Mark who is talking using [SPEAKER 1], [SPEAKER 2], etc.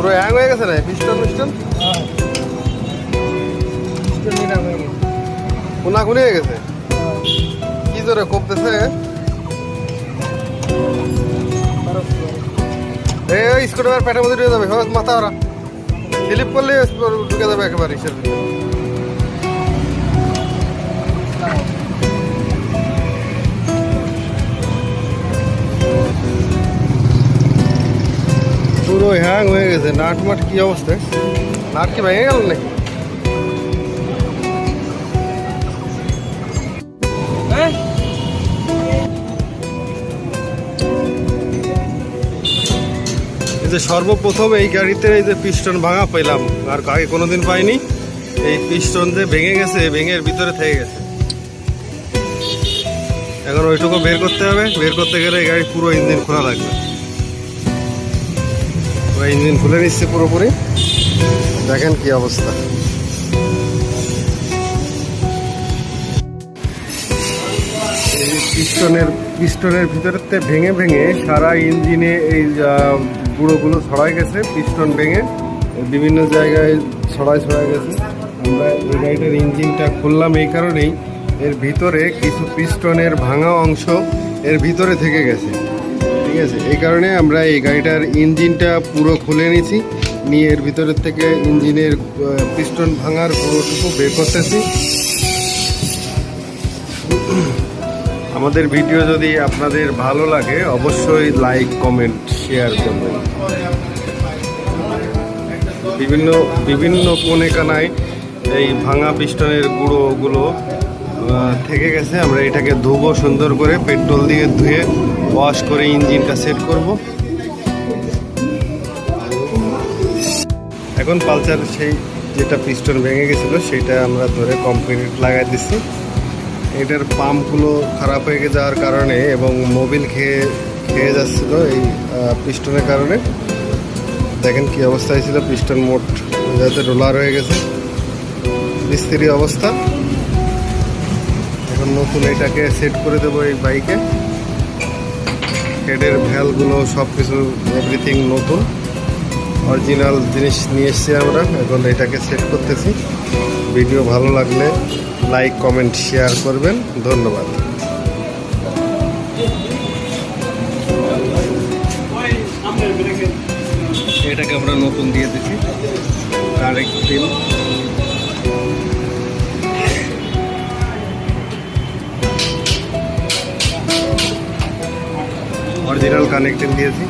[SPEAKER 1] পুরো হ্যাং হয়ে গেছে না পিস্টন পিস্টন কোনাকুনি হয়ে গেছে কি জোরে কমতেছে এই স্কুটার পেটের মধ্যে ঢুকে যাবে মাথা ওরা স্লিপ করলে ঢুকে যাবে একেবারে ইসের ভিতরে পুরো হ্যাং হয়ে গেছে নাট মাট কি অবস্থায় নাট কি ভেঙে গেল নাকি এই যে সর্বপ্রথম এই গাড়িতে এই যে পিস্টন ভাঙা পেলাম আর আগে কোনোদিন পাইনি এই পিস্টন যে ভেঙে গেছে ভেঙের ভিতরে থেকে গেছে এখন ওইটুকু বের করতে হবে বের করতে গেলে এই গাড়ি পুরো ইঞ্জিন খোলা লাগবে ইঞ্জিন খুলে নিচ্ছে পুরোপুরি দেখেন কি অবস্থা পিস্টনের ভিতরে ভেঙে ভেঙে সারা ইঞ্জিনে এই গুঁড়োগুলো ছড়াই গেছে পিস্টন ভেঙে বিভিন্ন জায়গায় ছড়াই গেছে আমরা এই গাড়িটার ইঞ্জিনটা খুললাম এই কারণেই এর ভিতরে কিছু পিস্টনের ভাঙা অংশ এর ভিতরে থেকে গেছে ঠিক আছে এই কারণে আমরা এই গাড়িটার ইঞ্জিনটা পুরো খুলে নিয়েছি নিয়ে এর ভিতরের থেকে ইঞ্জিনের পিস্টন ভাঙার পুরোটুকু বের করতেছি আমাদের ভিডিও যদি আপনাদের ভালো লাগে অবশ্যই লাইক কমেন্ট শেয়ার করবেন বিভিন্ন কোণে কানায় এই ভাঙা পিস্টনের গুঁড়োগুলো থেকে গেছে আমরা এটাকে ধুবো সুন্দর করে পেট্রোল দিয়ে ধুয়ে ওয়াশ করে ইঞ্জিনটা সেট করব এখন পালসার সেই যেটা পিস্টন ভেঙে গেছিলো সেটা আমরা ধরে কমপ্লিট লাগাই দিচ্ছি এটার পাম্পগুলো খারাপ হয়ে যাওয়ার কারণে এবং মোবিল খেয়ে যাচ্ছিলো এই পিস্টনের কারণে দেখেন কি অবস্থায় ছিল পিস্টন মোট যাতে রোলার হয়ে গেছে মিস্ত্রি অবস্থা এখন নতুন এটাকে সেট করে দেবো এই বাইকে হেডের ভ্যালগুলো সব কিছু এভরিথিং নতুন অরিজিনাল জিনিস নিয়ে এসছি আমরা এখন এটাকে সেট করতেছি ভিডিও ভালো লাগলে লাইক কমেন্ট শেয়ার করবেন ধন্যবাদ এটাকে আমরা নতুন দিয়ে দিচ্ছি কানেক্ট পিন অরিজিনাল কানেক্টিং দিয়েছি